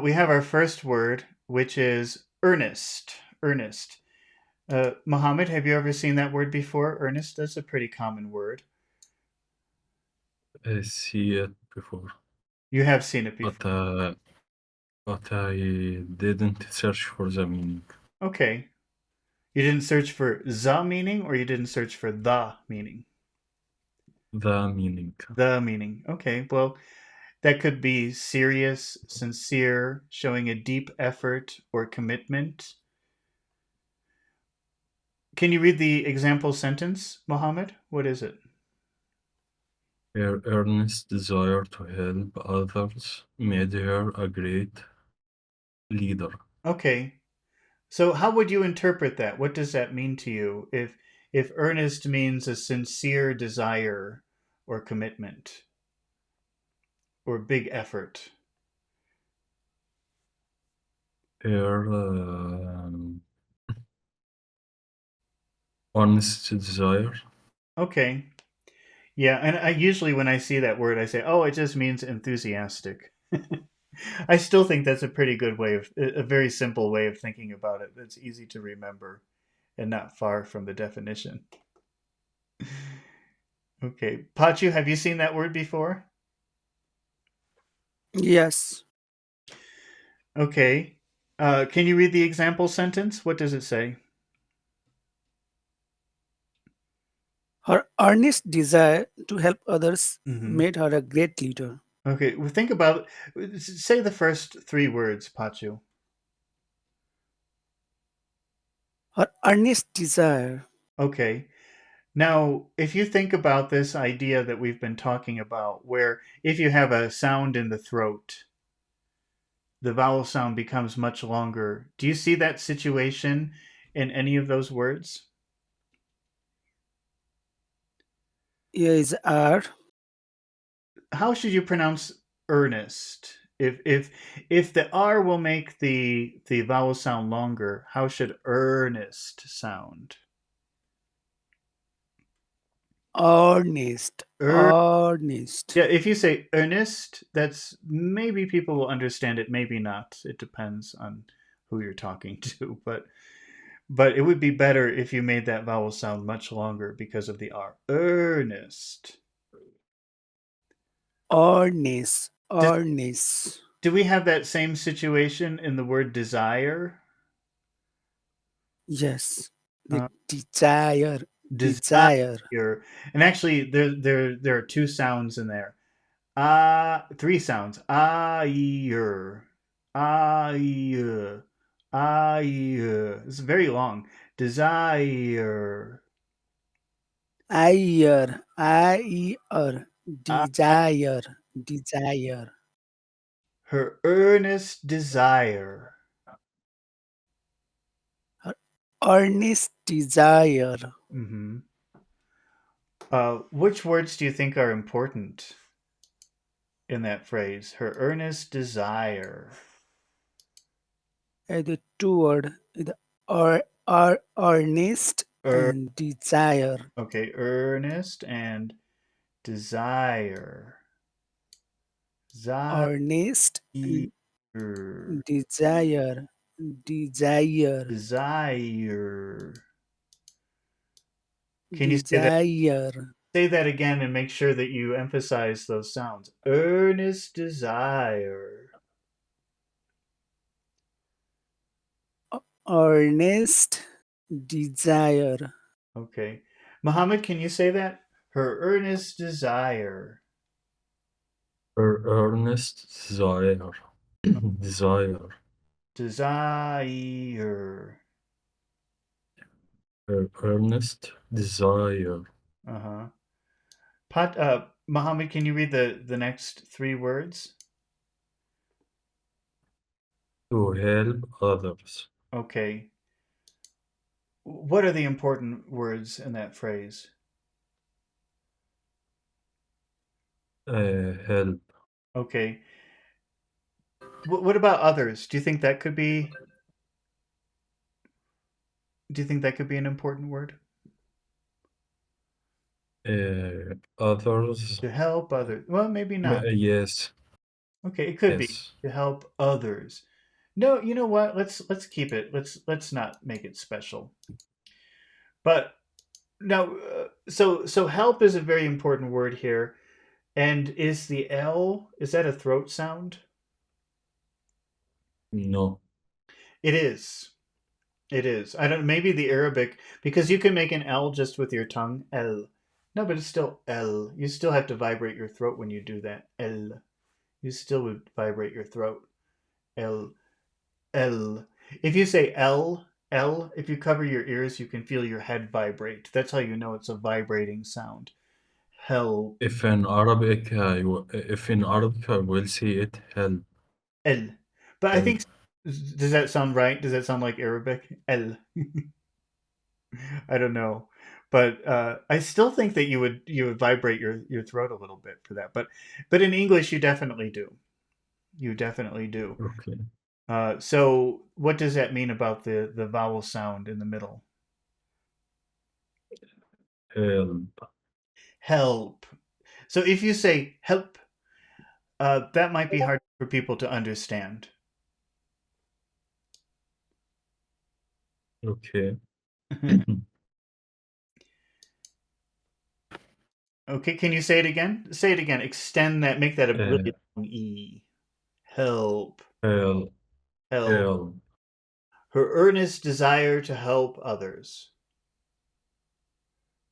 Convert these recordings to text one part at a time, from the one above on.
we have our first word, which is earnest. Earnest. Mohammed, have you ever seen that word before? Earnest? That's a pretty common word. I see it before, You have seen it but before. I didn't search for the meaning. Okay. You didn't search for the meaning or you didn't search for the meaning? The meaning. The meaning. Okay. Well, that could be serious, sincere, showing a deep effort or commitment. Can you read the example sentence, Mohammed? What is it? Her earnest desire to help others made her a great leader. Okay. So how would you interpret that? What does that mean to you if earnest means a sincere desire or commitment or big effort? Her honest desire. Okay. Yeah, and I usually when I see that word I say, "Oh, it just means enthusiastic." I still think that's a pretty good way of a very simple way of thinking about it. That's easy to remember and not far from the definition. Okay. Pachu, have you seen that word before? Yes. Okay. Can you read the example sentence? What does it say? Her earnest desire to help others Hmm. made her a great leader. Okay. Well, think about, say the first three words, Pachu. Her earnest desire. Okay. Now, if you think about this idea that we've been talking about, where if you have a sound in the throat, the vowel sound becomes much longer. Do you see that situation in any of those words? Here is R. How should you pronounce earnest? If the R will make the vowel sound longer, how should earnest sound? Earnest. Er, Earnest. yeah, if you say earnest, that's maybe people will understand it, maybe not. It depends on who you're talking to, but it would be better if you made that vowel sound much longer because of the R. Earnest. Earnest. Does, Earnest. do we have that same situation in the word desire? Yes. The Uh, desire. Desire. desire. And actually, there are two sounds in there. Three sounds. Ayer, ayer, ayer. It's very long. Desire. Ire. Ire. Uh, Desire. Desire. her earnest desire. Her earnest desire. Hmm. Which words do you think are important in that phrase? Her earnest desire. The two word. The earnest Er, and desire. okay, earnest and desire. Desire. Earnest and desire. Desire. Desire. Can you Desire. say that again and make sure that you emphasize those sounds? Earnest desire. Earnest desire. Okay. Muhammad, can you say that? Her earnest desire. Her earnest desire. Desire. Desire. Her earnest desire Uh-huh. Muhammad, can you read the next three words? to help others. Okay. What are the important words in that phrase? Help. Okay. What about others? Do you think that could be? Do you think that could be an important word? Others. To help others. Well, maybe not. Yes. Okay, it could be Yes. to help others. No, you know what? Let's keep it. Let's not make it special. But now, so help is a very important word here. And is the L, is that a throat sound? No. It is. It is. I don't, maybe the Arabic, because you can make an L just with your tongue. L. No, but it's still L. You still have to vibrate your throat when you do that. L. You still would vibrate your throat. L. L. If you say L, L, if you cover your ears, you can feel your head vibrate. That's how you know it's a vibrating sound. Help. If in Arabic I will say it help. L. But I think, Help. does that sound right? Does that sound like Arabic? L. I don't know, but I still think that you would vibrate your throat a little bit for that. But in English, you definitely do. You definitely do. Okay. So what does that mean about the vowel sound in the middle? Help. Help. So if you say help, that might be hard for people to understand. Okay. Okay, can you say it again? Say it again. Extend that. Make that a Uh, really long E. Help. help. Help. Help. Her earnest desire to help others.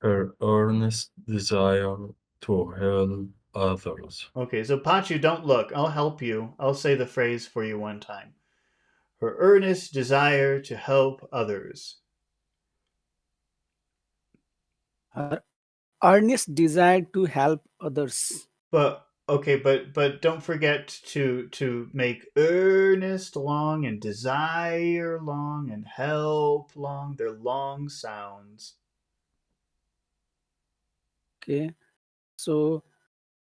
Her earnest desire to help others. Okay, so Pachu, don't look. I'll help you. I'll say the phrase for you one time. Her earnest desire to help others. Her earnest desire to help others. But okay, but don't forget to make earnest long and desire long and help long. They're long sounds. Okay. So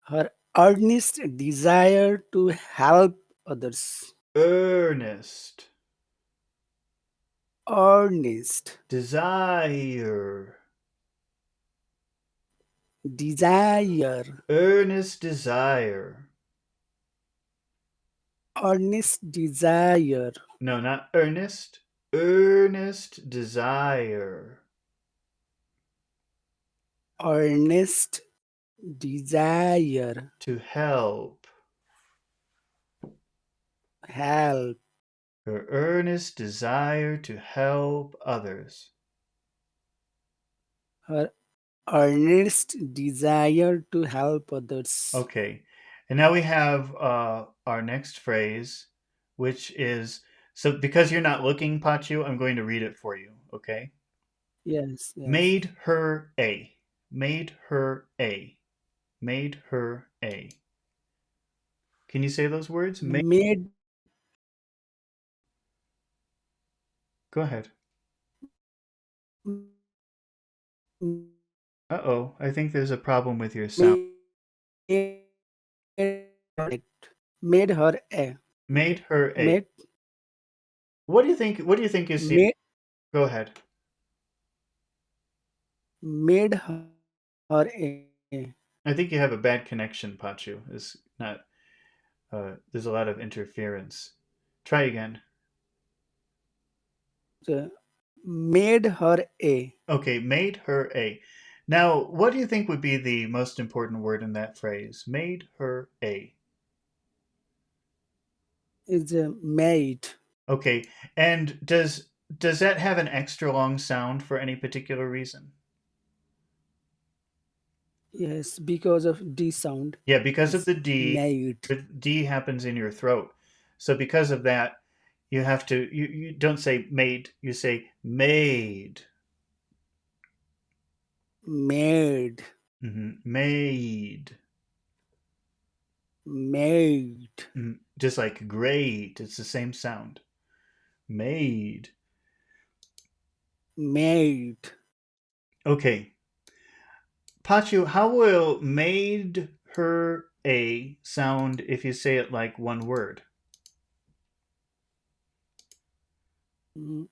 her earnest desire to help others. Earnest Earnest desire. desire. Earnest desire. Earnest desire. No, not earnest. Earnest desire. Earnest desire. To help. Help. Her earnest desire to help others. Her earnest desire to help others. Okay. And now we have our next phrase, which is, so because you're not looking, Pachu, I'm going to read it for you. Okay. Yes, yes. Made her a. Made her a. Made her a. Can you say those words? Made Go ahead. Uh-oh. I think there's a problem with your sound. made made her a Made her a. made What do you think is the, made go ahead. made her a I think you have a bad connection, Pachu. It's not. There's a lot of interference. Try again. made her a Okay, made her a. Now, what do you think would be the most important word in that phrase? Made her a. is made. Okay, and does that have an extra long sound for any particular reason? Yes, because of D sound Yeah, because of is the D. made. The D happens in your throat. So because of that, you have to you don't say made, you say made. Made. Made. Made. Just like great, it's the same sound. Made. Made. Okay. Pachu, how will made her a sound if you say it like one word? Mm,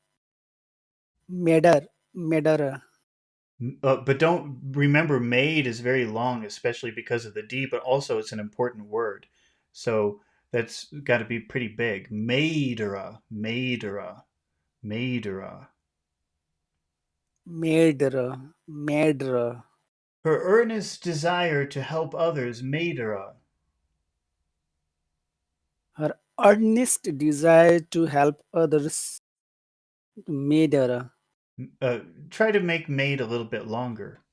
Mader. Mader. But don't remember, made is very long, especially because of the D, but also it's an important word. So That's got to be pretty big. Maidera, Maidera, Maidera. Murderer, murderer. Her earnest desire to help others made her a. Her earnest desire to help others made her Uh, Try to make made a little bit longer.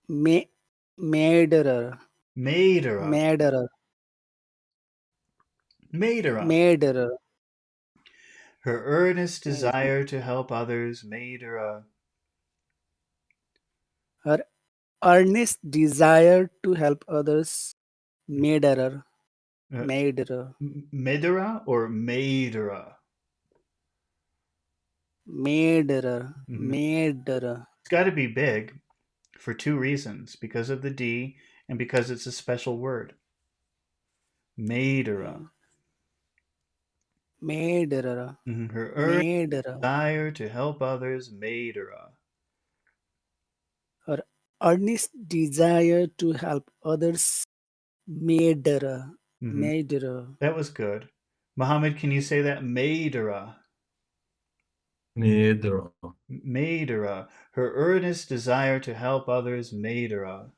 ma- murderer, Made her a. murderer, Made her a. murderer. Her earnest As desire to help others made her a. her earnest desire to help others made her, Uh, made her, Medera or Maidera? made her, Mhm. made her. It's got to be big for two reasons because of the D and because it's a special word. Maidera. Made her, Her earnest made her. desire to help others made her a. Her earnest desire to help others made her, Mhm. made her. That was good. Mohammed, can you say that? Maidera. Neither. Maidera. Her earnest desire to help others Maidera.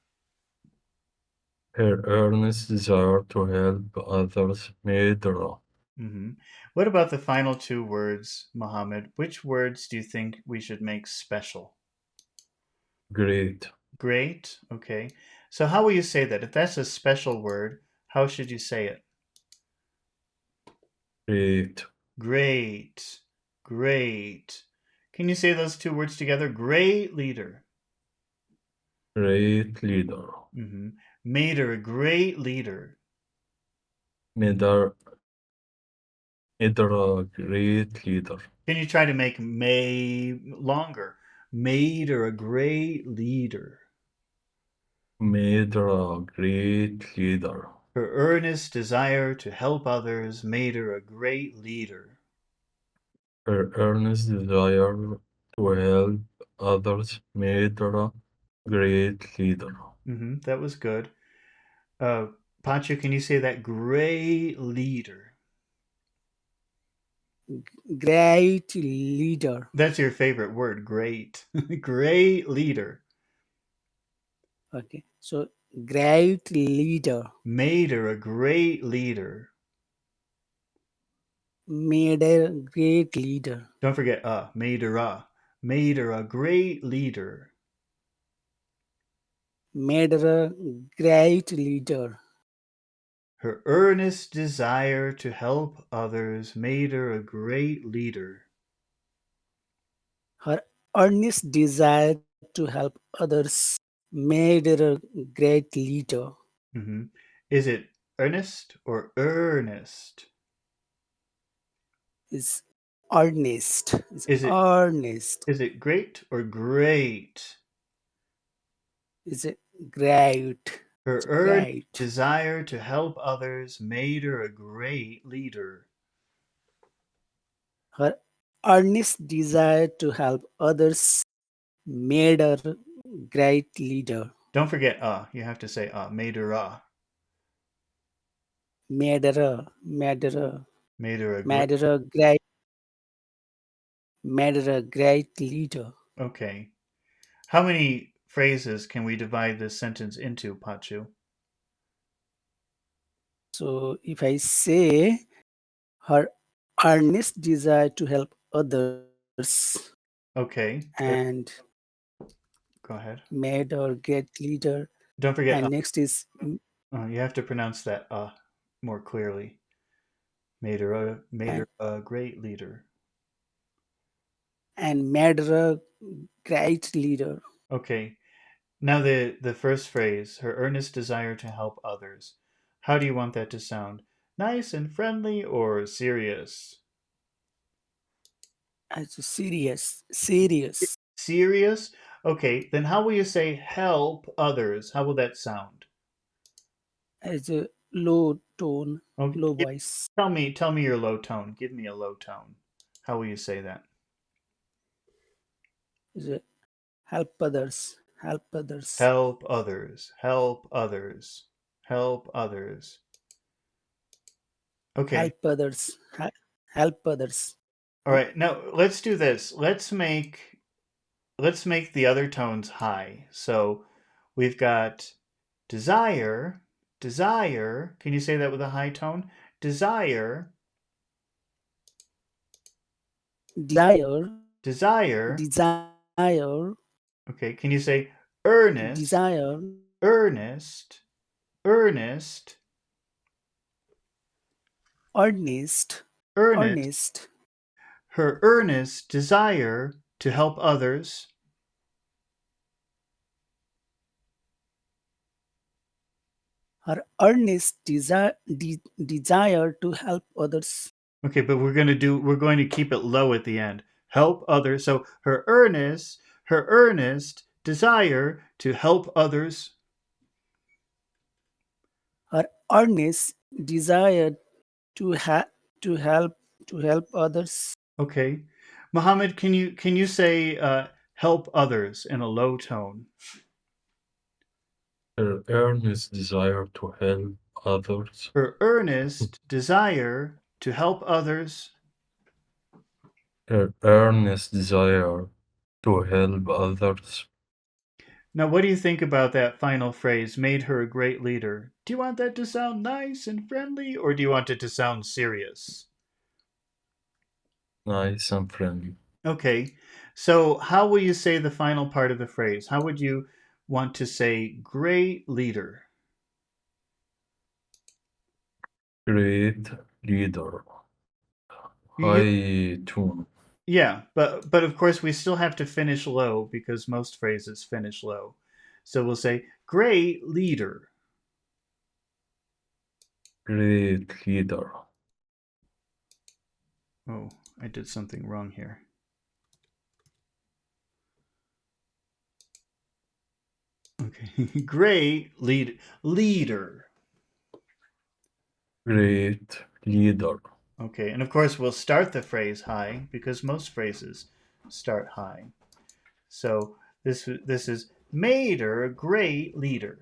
Her earnest desire to help others made her Hmm. What about the final two words, Mohammed? Which words do you think we should make special? great, Great. Okay. So how will you say that? If that's a special word, how should you say it? great, Great. Great. Can you say those two words together? Great leader. great leader. Hmm. Made her a great leader. Made her, made her a great leader. Can you try to make may longer? Made her a great leader. Made her a great leader. Her earnest desire to help others made her a great leader. Her earnest desire to help others made her a great leader. That was good. Uh, Pachu, can you say that? Great leader. Great leader. That's your favorite word, great. Great leader. Okay. So great leader Made her a great leader. made a great leader. Don't forget made her a. Made her a great leader. Made her a great leader. Her earnest desire to help others made her a great leader. Her earnest desire to help others made her a great leader. Hmm. Is it earnest or earnest? Is earnest. Is Is it earnest. is it great or great? Is it great. Her It's earnest great. desire to help others made her a great leader. Her earnest desire to help others made her great leader. Don't forget you have to say made her Made her, made her a great. made her a great, made her a great leader. Okay. How many phrases can we divide this sentence into, Pachu? So if I say her earnest desire to help others Okay. Good. and Go ahead. made her great leader, Don't forget and next is you have to pronounce that more clearly. Made and her a great leader. made her a great leader. Okay. Now the first phrase, her earnest desire to help others. How do you want that to sound? Nice and friendly or serious? As a serious, serious, Serious? Okay, then how will you say help others? How will that sound? as a low tone, Okay, low voice, tell me your low tone. Give me a low tone. How will you say that? as a help others, help others. Help others. Help others. help others. Okay. help others, help others. All right. Now let's do this. Let's make the other tones high. So we've got desire, desire. Can you say that with a high tone? Desire, Desire, desire. desire, Okay. Can you say earnest, desire, earnest, earnest, earnest, earnest? earnest. Her earnest desire to help others. Her earnest desire to help others. Okay, but we're going to keep it low at the end. Help others. So her earnest desire to help others. Her earnest desire to to help to help others. Okay. Mohammed, can you say help others in a low tone? Her earnest desire to help others. Her earnest desire to help others. Her earnest desire to help others. Now, what do you think about that final phrase, made her a great leader? Do you want that to sound nice and friendly, or do you want it to sound serious? Nice and friendly. Okay, so how will you say the final part of the phrase? How would you want to say great leader? Great leader. You, High tune. yeah, but of course we still have to finish low because most phrases finish low. So we'll say great leader. Great leader. Oh, I did something wrong here. Okay, great leader. Great leader. Okay, and of course we'll start the phrase high because most phrases start high. So this is made her a great leader.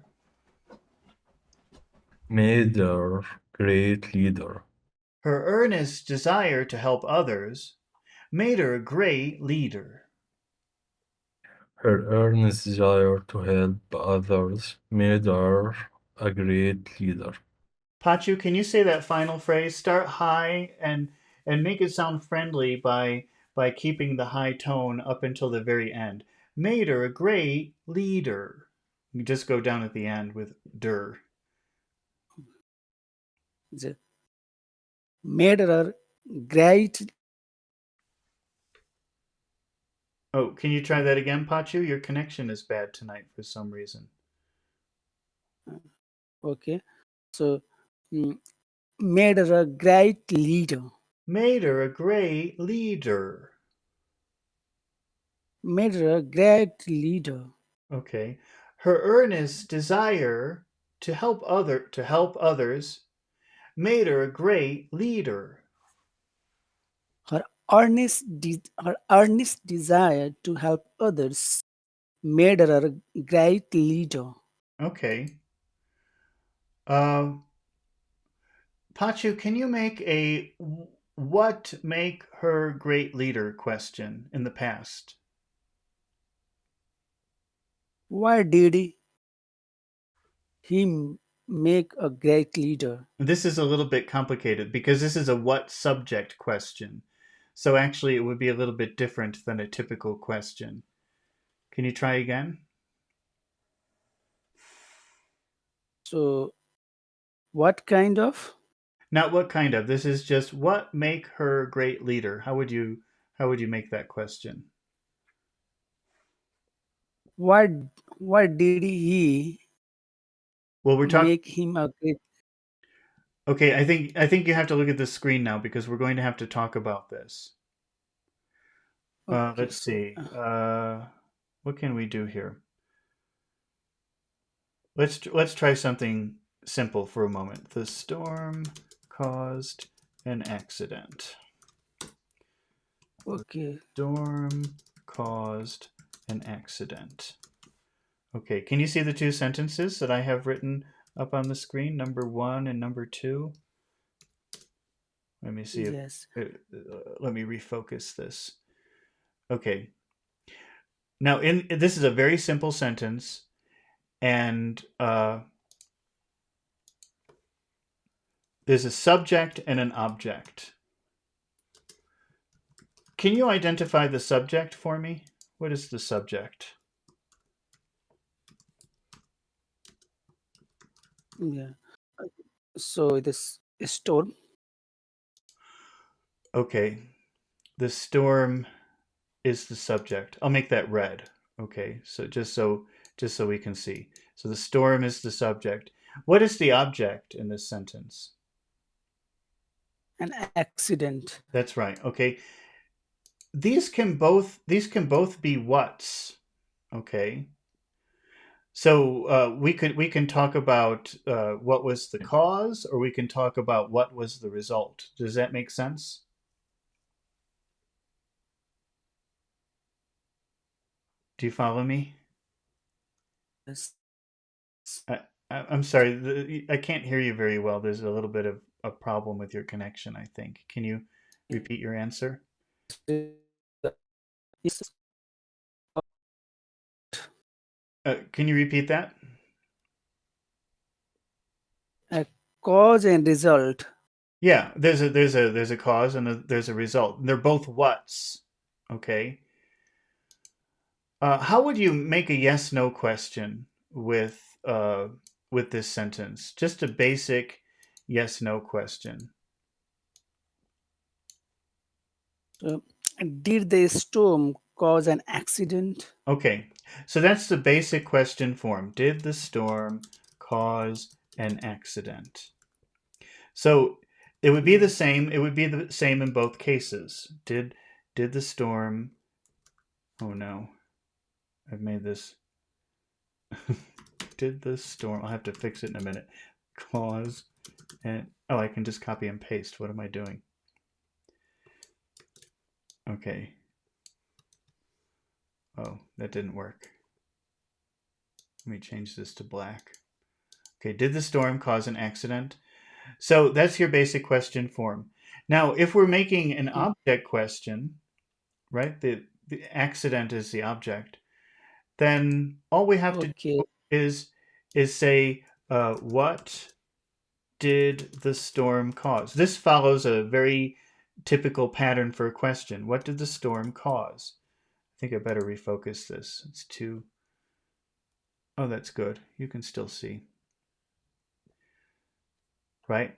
Made her great leader. Her earnest desire to help others made her a great leader. Her earnest desire to help others made her a great leader. Pachu, can you say that final phrase? Start high and make it sound friendly by keeping the high tone up until the very end. Made her a great leader. You just go down at the end with der. The- Made her great. Oh, can you try that again, Pachu? Your connection is bad tonight for some reason. Okay, so mm, made her a great leader. Made her a great leader. Made her a great leader. Okay. Her earnest desire to help others made her a great leader. Her earnest desire to help others made her a great leader. Okay. Uh, Pachu, can you make a what make her great leader question in the past? Why did he make a great leader? This is a little bit complicated because this is a what subject question. So actually, it would be a little bit different than a typical question. Can you try again? So, what kind of? Not what kind of. This is just what make her a great leader. How would you make that question? Why, why did he Well, we're talking. make him a great? Okay, I think you have to look at the screen now because we're going to have to talk about this. Okay, Let's so see. What can we do here? Let's try something simple for a moment. The storm caused an accident. The okay, storm caused an accident. Okay, can you see the two sentences that I have written up on the screen, number one and number two? Let me see if, Yes. let me refocus this. Okay. Now, in this is a very simple sentence, and there's a subject and an object. Can you identify the subject for me? What is the subject? Yeah. So this storm. Okay, the storm is the subject. I'll make that red. Okay, so just so we can see. So the storm is the subject. What is the object in this sentence? An accident. That's right. Okay. These can both be what's. Okay. So we can talk about what was the cause, or we can talk about what was the result. Does that make sense? Do you follow me? Yes. I, I'm sorry, I can't hear you very well. There's a little bit of a problem with your connection, I think. Can you repeat your answer? Yes. Can you repeat that? A cause and result. Yeah, there's a cause and there's a result. They're both what's. Okay. How would you make a yes no question with this sentence? Just a basic yes no question. So, did the storm cause an accident? Okay, so that's the basic question form. Did the storm cause an accident? So it would be the Yes. same. It would be the same in both cases. Did the storm? Oh no, I've made this. Did the storm? I'll have to fix it in a minute. Cause and oh, I can just copy and paste. What am I doing? Okay. Oh, that didn't work. Let me change this to black. Okay, did the storm cause an accident? So that's your basic question form. Now, if we're making an Mm, object question, right, the accident is the object, then all we have to okay. do is say, what did the storm cause? This follows a very typical pattern for a question. What did the storm cause? I think I better refocus this. It's too. Oh, that's good. You can still see, right?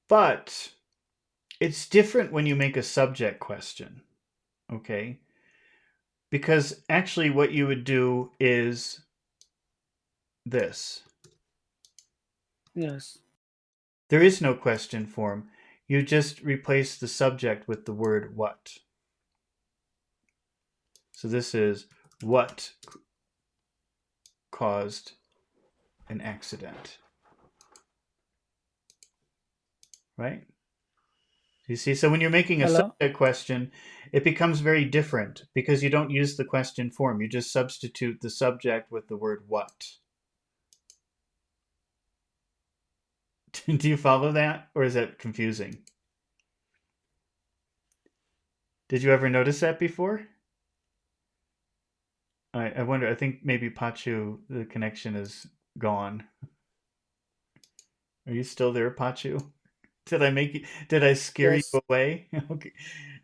But it's different when you make a subject question, okay? Because actually, what you would do is this. Yes. There is no question form. You just replace the subject with the word what. So this is what caused an accident, right? You see, so when you're making a Hello. subject question, it becomes very different because you don't use the question form. You just substitute the subject with the word what. Do you follow that, or is that confusing? Did you ever notice that before? I wonder. I think maybe Pachu, the connection is gone. Are you still there, Pachu? Did I make you? Did I scare you Yes. away? Okay,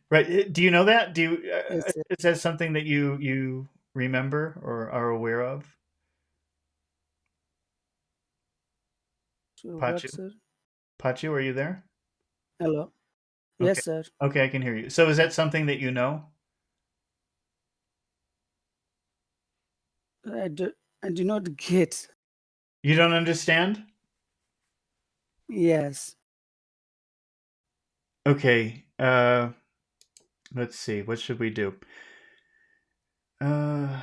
right. Do you know that? Do you? Yes. Yes. Is that something that you remember or are aware of, So what, Pachu? sir? Pachu, are you there? Hello. Okay. Yes, sir. Okay, I can hear you. So is that something that you know? I do not get. You don't understand? Yes. Okay. Let's see. What should we do? Uh,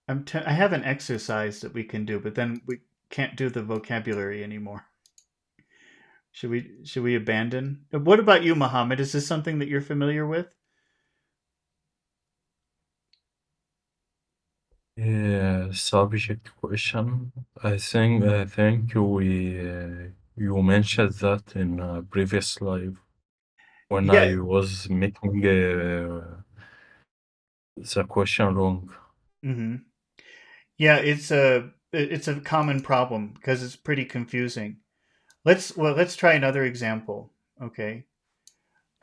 I have an exercise that we can do, but then we can't do the vocabulary anymore. Should we abandon? What about you, Muhammad? Is this something that you're familiar with? Yeah, subject question. I think you mentioned that in a previous live when Yeah. I was making the question wrong. Hmm. Yeah, it's a common problem because it's pretty confusing. Let's try another example. Okay.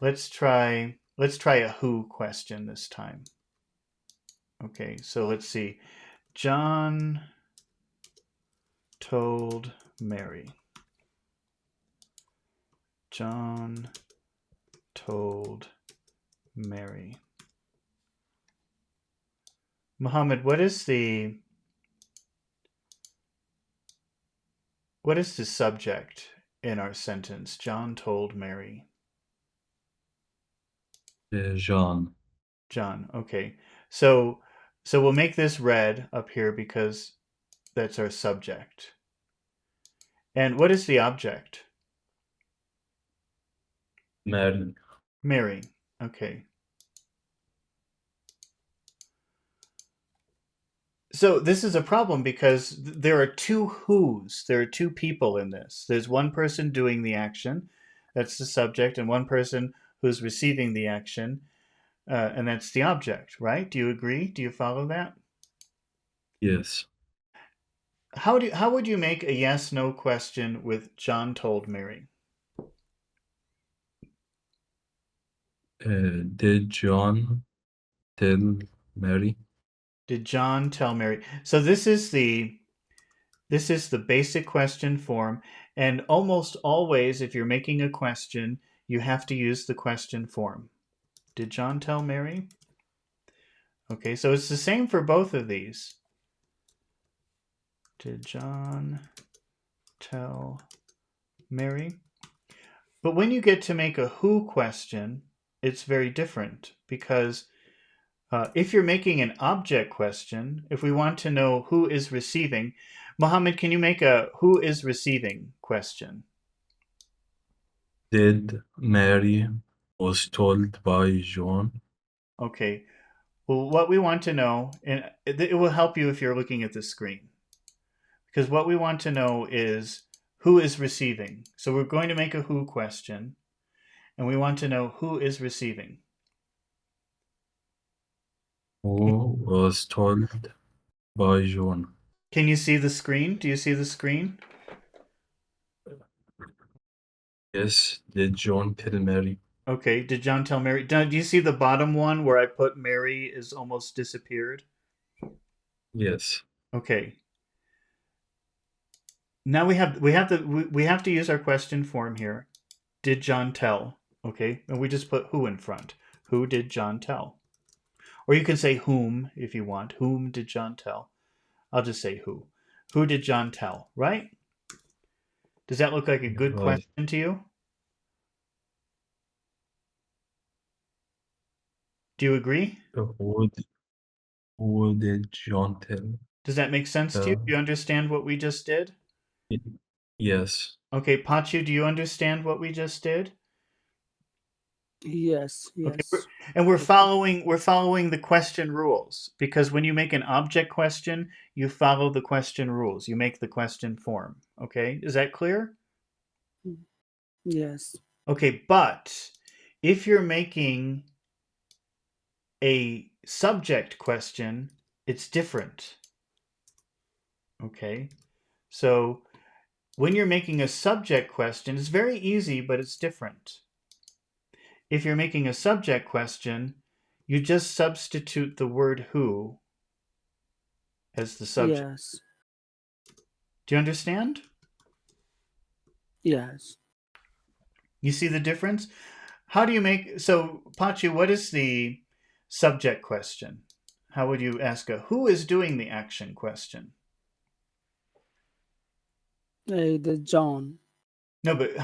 Let's try a who question this time. Okay. So let's see. John told Mary. John told Mary. Muhammad, what is the subject in our sentence? John told Mary. John. John. Okay. So so we'll make this red up here because that's our subject. And what is the object? Mary. Mary. Okay. So this is a problem because there are two who's. There are two people in this. There's one person doing the action, that's the subject, and one person who's receiving the action, and that's the object, right? Do you agree? Do you follow that? Yes. How would you make a yes no question with John told Mary? Did John tell Mary? Did John tell Mary? So this is the basic question form, and almost always if you're making a question, you have to use the question form. Did John tell Mary? Okay, so it's the same for both of these. Did John tell Mary? But when you get to make a who question, it's very different because if you're making an object question, if we want to know who is receiving, Mohammed, can you make a who is receiving question? Did Mary was told by John? Okay, well, what we want to know, and it will help you if you're looking at the screen, because what we want to know is who is receiving. So we're going to make a who question, and we want to know who is receiving. Who was told by John? Can you see the screen? Do you see the screen? Yes. Did John tell Mary? Okay, did John tell Mary? Do you see the bottom one where I put Mary is almost disappeared? Yes. Okay. Now we have to use our question form here. Did John tell? Okay, and we just put who in front. Who did John tell? Or you can say whom if you want. Whom did John tell? I'll just say who. Who did John tell? Right? Does that look like a good Right. question to you? Do you agree? Who, d- who did John tell? Does that make sense to you? Do you understand what we just did? Y- Yes. Okay, Pachu, do you understand what we just did? Yes, Okay, yes. and we're Okay. following we're following the question rules because when you make an object question, you follow the question rules. You make the question form. Okay, is that clear? Yes, Okay, but if you're making a subject question, it's different. Okay, so when you're making a subject question, it's very easy, but it's different. If you're making a subject question, you just substitute the word who as the subject. yes, Do you understand? yes. You see the difference? How do you make so Pachi, what is the subject question? How would you ask a who is doing the action question? The John. No, but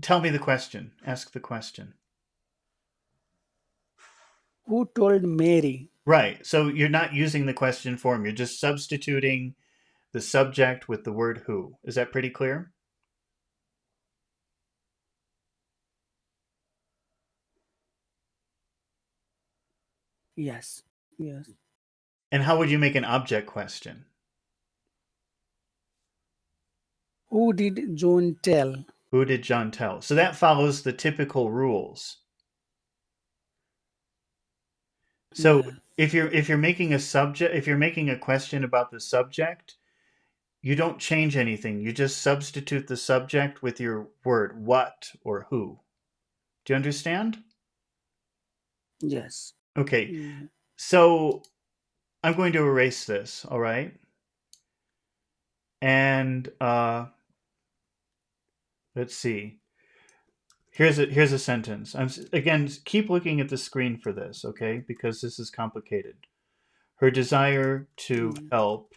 tell me the question. Ask the question. Who told Mary? Right. So you're not using the question form. You're just substituting the subject with the word who. Is that pretty clear? Yes, yes. And how would you make an object question? Who did John tell? Who did John tell? So that follows the typical rules. So Yeah. if you're making a subject, if you're making a question about the subject, you don't change anything. You just substitute the subject with your word what or who. Do you understand? Yes. Okay. Yeah. So I'm going to erase this, all right? And let's see. Here's a sentence. Again, keep looking at the screen for this, okay? Because this is complicated. Her desire to Mm. help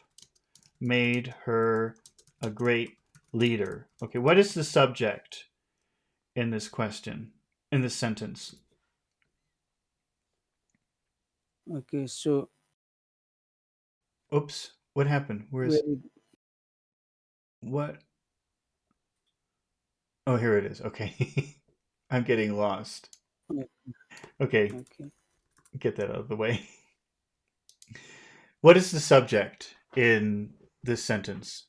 made her a great leader. Okay, what is the subject in this question, in this sentence? Okay. So Oops, what happened? where Where's is what? Oh, here it is. Okay. I'm getting lost. Okay, okay. get that out of the way. What is the subject in this sentence?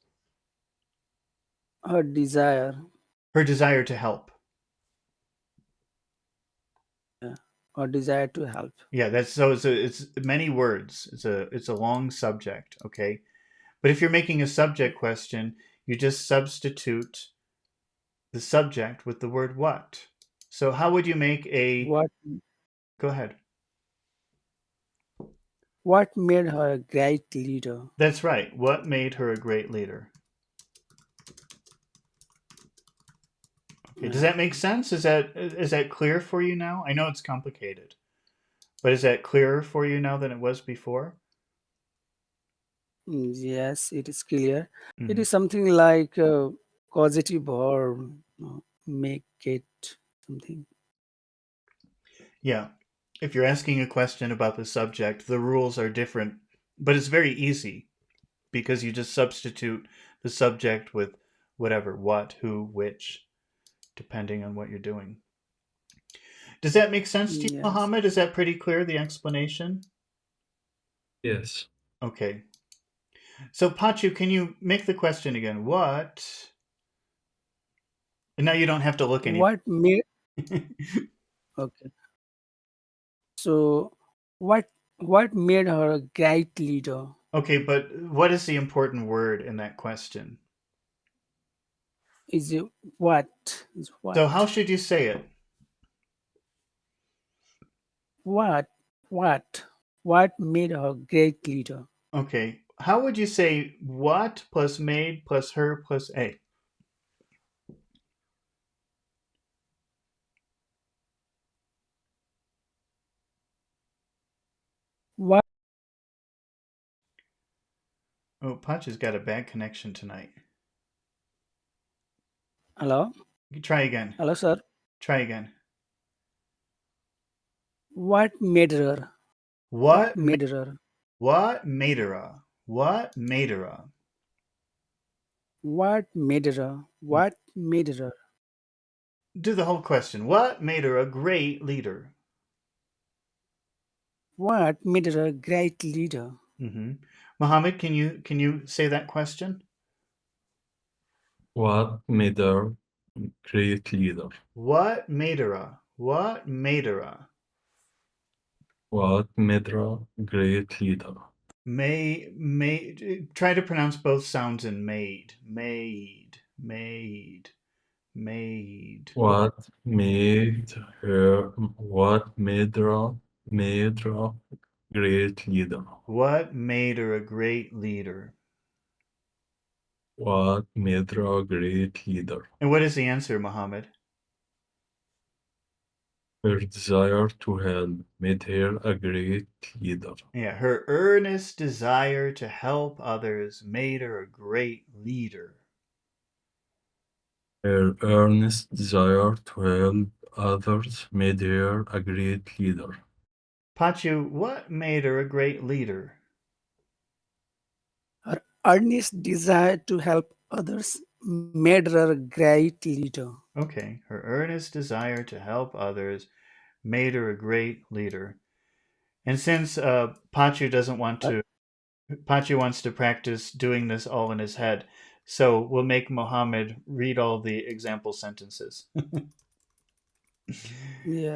Her desire, Her desire to help. yeah, her desire to help. Yeah, that's so it's many words. It's a long subject, okay? But if you're making a subject question, you just substitute the subject with the word what. So how would you make a What go ahead. what made her a great leader? That's right. What made her a great leader? Okay, does Yeah. that make sense? Is that clear for you now? I know it's complicated, but is that clearer for you now than it was before? Yes, it is clear. It Mhm. is something like causative verb, make it something. Yeah. If you're asking a question about the subject, the rules are different, but it's very easy because you just substitute the subject with whatever, what, who, which, depending on what you're doing. Does that make sense to you, Yes. Mohammed? Is that pretty clear, the explanation? Yes. Okay. So, Pachu, can you make the question again? What? And now you don't have to look any. What made okay. So what made her a great leader? Okay, but what is the important word in that question? Is it what? Is So, how what? should you say it? What? What? What made her a great leader? Okay. How would you say what plus made plus her plus a? What? Oh, Pachu's got a bad connection tonight. Hello? Try again. Hello, sir. Try again. What made her? What What ma- made her? what made her a? What made her a? What made her? What made her? Do the whole question. What made her a great leader? What made her a great leader? Mm-hmm. Mohammed, can you say that question? What made her great leader? What made her a? What made her a? What made her great leader? Try to pronounce both sounds in made. Made. What made her great leader? What made her a great leader? What made her a great leader? And what is the answer, Mohammed? Her desire to help made her a great leader. Yeah, her earnest desire to help others made her a great leader. Her earnest desire to help others made her a great leader. Pachu, what made her a great leader? Her earnest desire to help others made her a great leader. Okay, her earnest desire to help others made her a great leader. And since Pachu doesn't want Her to Pachi wants to practice doing this all in his head. So we'll make Mohammed read all the example sentences. Yeah.